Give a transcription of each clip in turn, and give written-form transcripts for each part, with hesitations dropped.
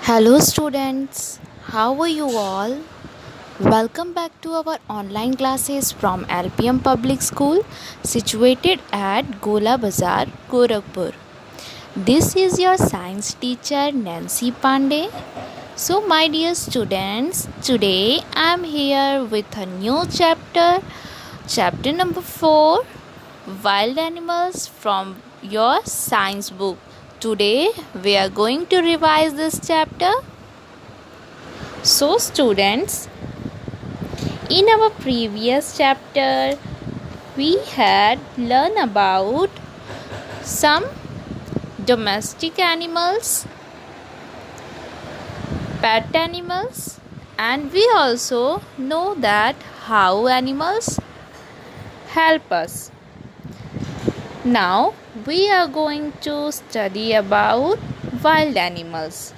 Hello, students. How are you all? Welcome back to our online classes from LPM Public School, situated at Gola Bazar, Gorakhpur. This is your science teacher Nancy Pandey. So, my dear students, today I am here with a new chapter number 4, Wild Animals from your science book. Today we are going to revise this chapter. So, students, in our previous chapter, we had learned about some domestic animals, pet animals, and we also know that how animals help us. Now, we are going to study about wild animals.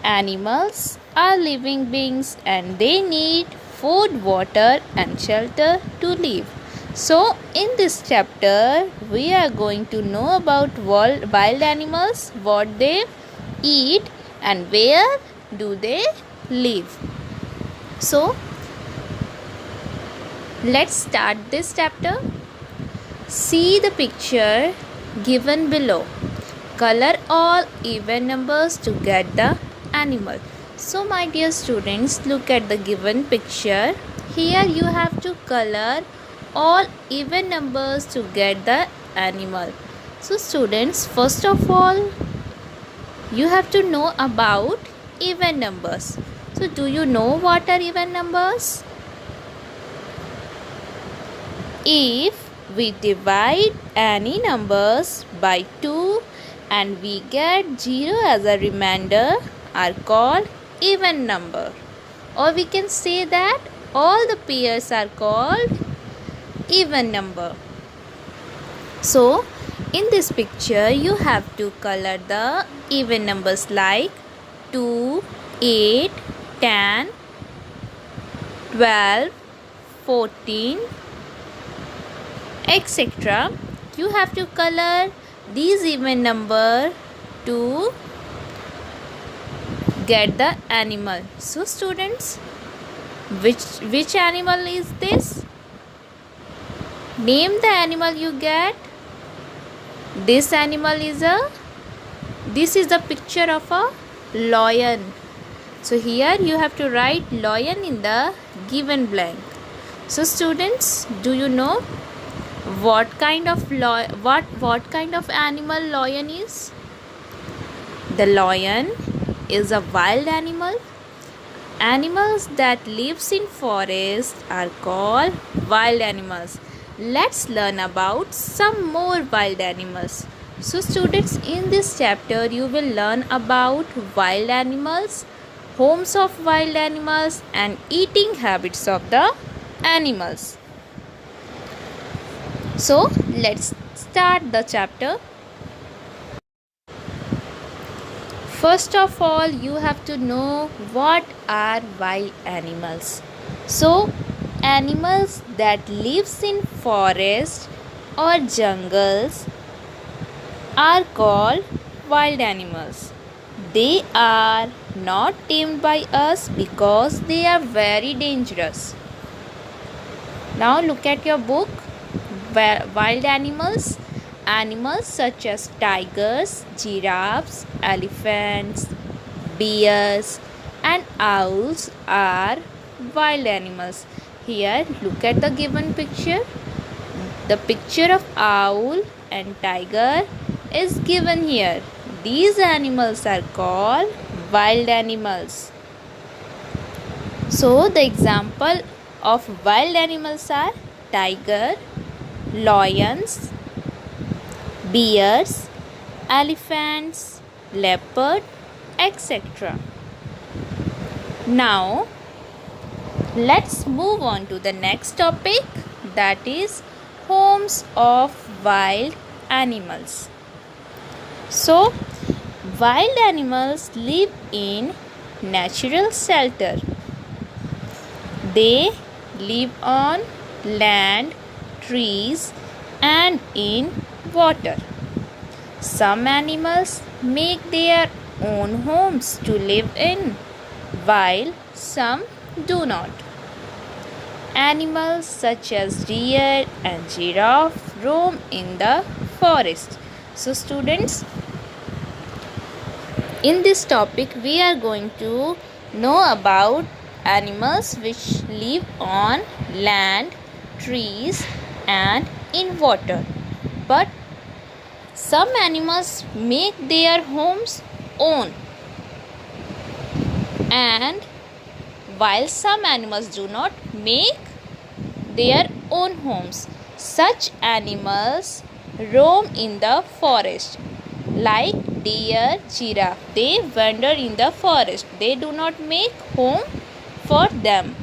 Animals are living beings and they need food, water, and shelter to live. So, in this chapter, we are going to know about wild animals, what they eat, and where do they live. So, let's start this chapter. See the picture given below. Color all even numbers to get the animal. So my dear students, look at the given picture. Here you have to color all even numbers to get the animal. So students, first of all, you have to know about even numbers. So do you know what are even numbers? If we divide any numbers by 2 and we get 0 as a remainder are called even number, or we can say that all the pairs are called even number. So in this picture you have to color the even numbers like 2, 8, 10, 12, 14, etc. You have to color these even number to get the animal. So students, which animal is this? Name the animal you get. This animal is this is the picture of a lion. So here you have to write lion in the given blank. So students, do you know what kind of animal lion is? The lion is a wild animal. Animals that lives in forest are called wild animals. Let's learn about some more wild animals. So students, in this chapter you will learn about wild animals, homes of wild animals, and eating habits of the animals. So let's start the chapter. First of all, you have to know what are wild animals. So animals that lives in forest or jungles are called wild animals. They are not tamed by us because they are very dangerous. Now look at your book. Wild animals. Animals such as tigers, giraffes, elephants, bears, and owls are wild animals. Here, look at the given picture. The picture of owl and tiger is given here. These animals are called wild animals. So, the example of wild animals are tiger, lions, bears, elephants, leopard, etc. Now, let's move on to the next topic, that is homes of wild animals. So, wild animals live in natural shelter. They live on land, trees, and in water. Some animals make their own homes to live in, while some do not. Animals such as deer and giraffe roam in the forest. So students, in this topic we are going to know about animals which live on land, trees and in water. But some animals make their homes own, and while some animals do not make their own homes. Such animals roam in the forest like deer, giraffe. They wander in the forest. They do not make home for them.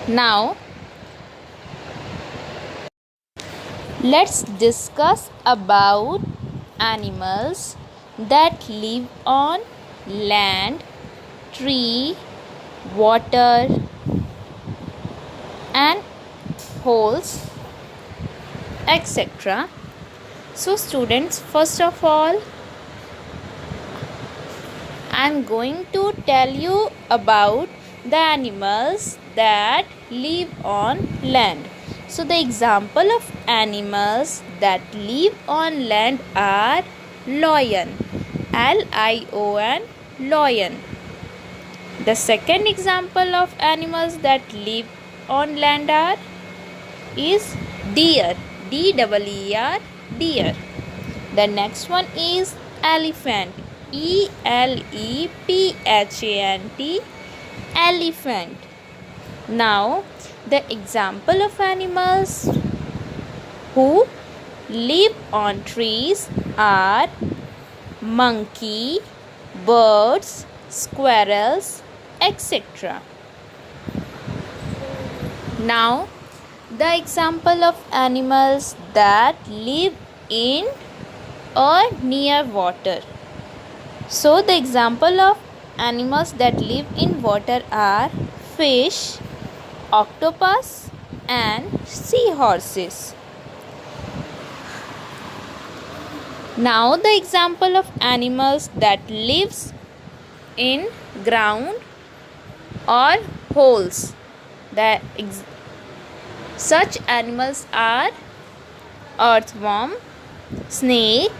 Now let's discuss about animals that live on land, tree, water and holes, etc. So students, first of all I am going to tell you about the animals that live on land. So the example of animals that live on land are lion, Lion, lion. The second example of animals that live on land is deer, Deer, deer. The next one is elephant, Elephant, elephant. Now the example of animals who live on trees are monkey, birds, squirrels, etc. Now the example of animals that live in or near water. So the example of animals that live in water are fish, octopus and seahorses. Now the example of animals that lives in ground or holes. Such animals are earthworm, snake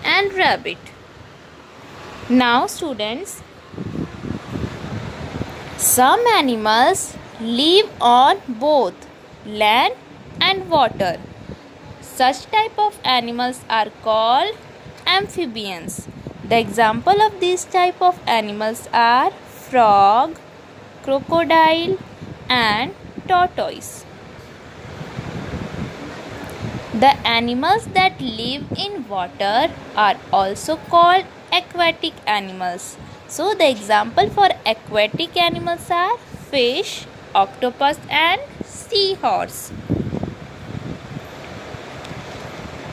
and rabbit. Now students, some animals live on both land and water. Such type of animals are called amphibians. The example of these type of animals are frog, crocodile and tortoise. The animals that live in water are also called aquatic animals. So the example for aquatic animals are fish, octopus and seahorse.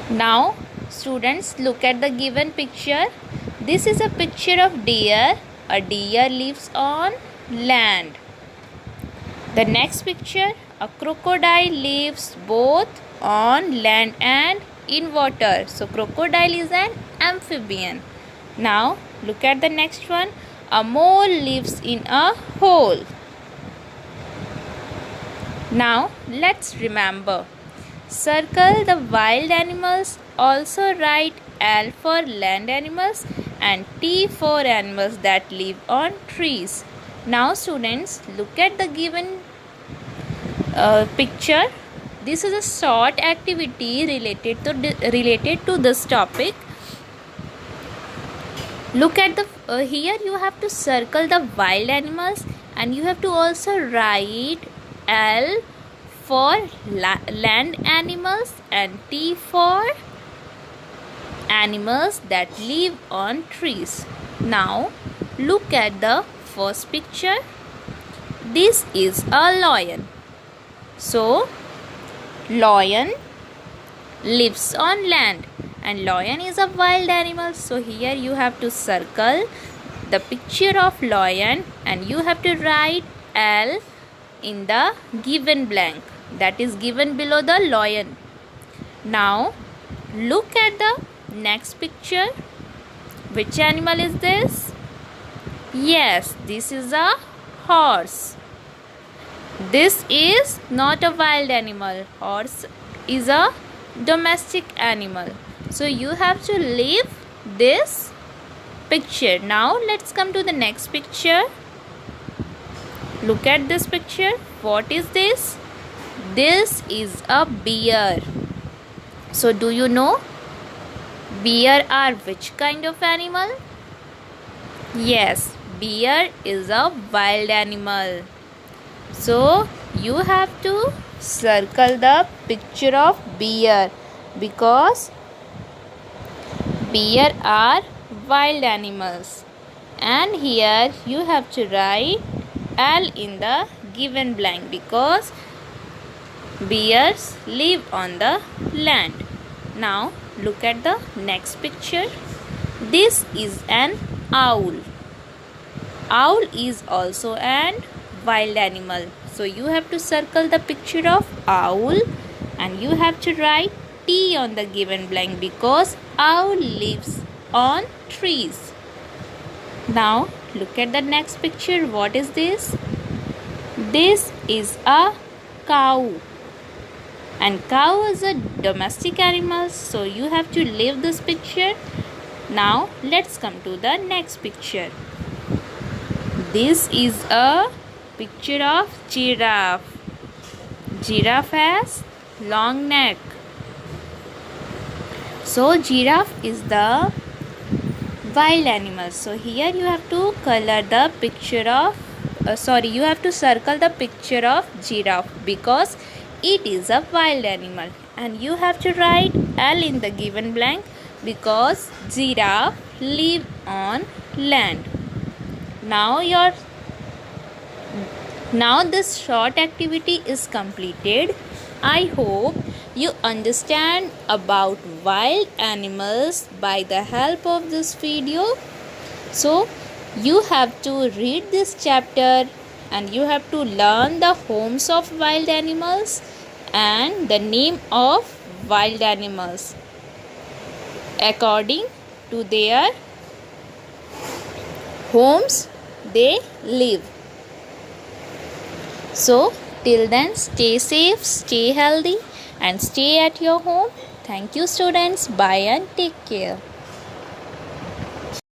Now students, look at the given picture. This is a picture of deer. A deer lives on land. The next picture, a crocodile lives both on land and in water. So crocodile is an amphibian. Now look at the next one. A mole lives in a hole. Now let's remember. Circle the wild animals. Also write L for land animals and T for animals that live on trees. Now students, look at the given picture. This is a short activity related to this topic. Look at the here you have to circle the wild animals and you have to also write L for land animals and T for animals that live on trees. Now look at the first picture. This is a lion. So lion lives on land and lion is a wild animal. So here you have to circle the picture of lion and you have to write L in the given blank that is given below the lion. Now look at the next picture. Which animal is this? Yes, this is a horse. This is not a wild animal. Horse is a domestic animal. So you have to leave this picture. Now let's come to the next picture. Look at this picture. What is this? This is a bear. So do you know bear are which kind of animal? Yes, bear is a wild animal. So you have to circle the picture of bear because bear are wild animals. And here you have to write L in the given blank because bears live on the land. Now look at the next picture. This is an owl. Owl is also an wild animal. So you have to circle the picture of owl and you have to write T on the given blank because owl lives on trees. Now look at the next picture. What is this? This is a cow. And cow is a domestic animal. So you have to leave this picture. Now let's come to the next picture. This is a picture of giraffe. Giraffe has long neck. So giraffe is the wild animal. So here you have to color the picture of you have to circle the picture of giraffe because it is a wild animal, and you have to write L in the given blank because giraffe live on land. Now this short activity is completed. I hope you understand about wild animals by the help of this video. So you have to read this chapter and you have to learn the homes of wild animals and the name of wild animals according to their homes they live. So till then, stay safe, stay healthy and stay at your home. Thank you students. Bye and take care.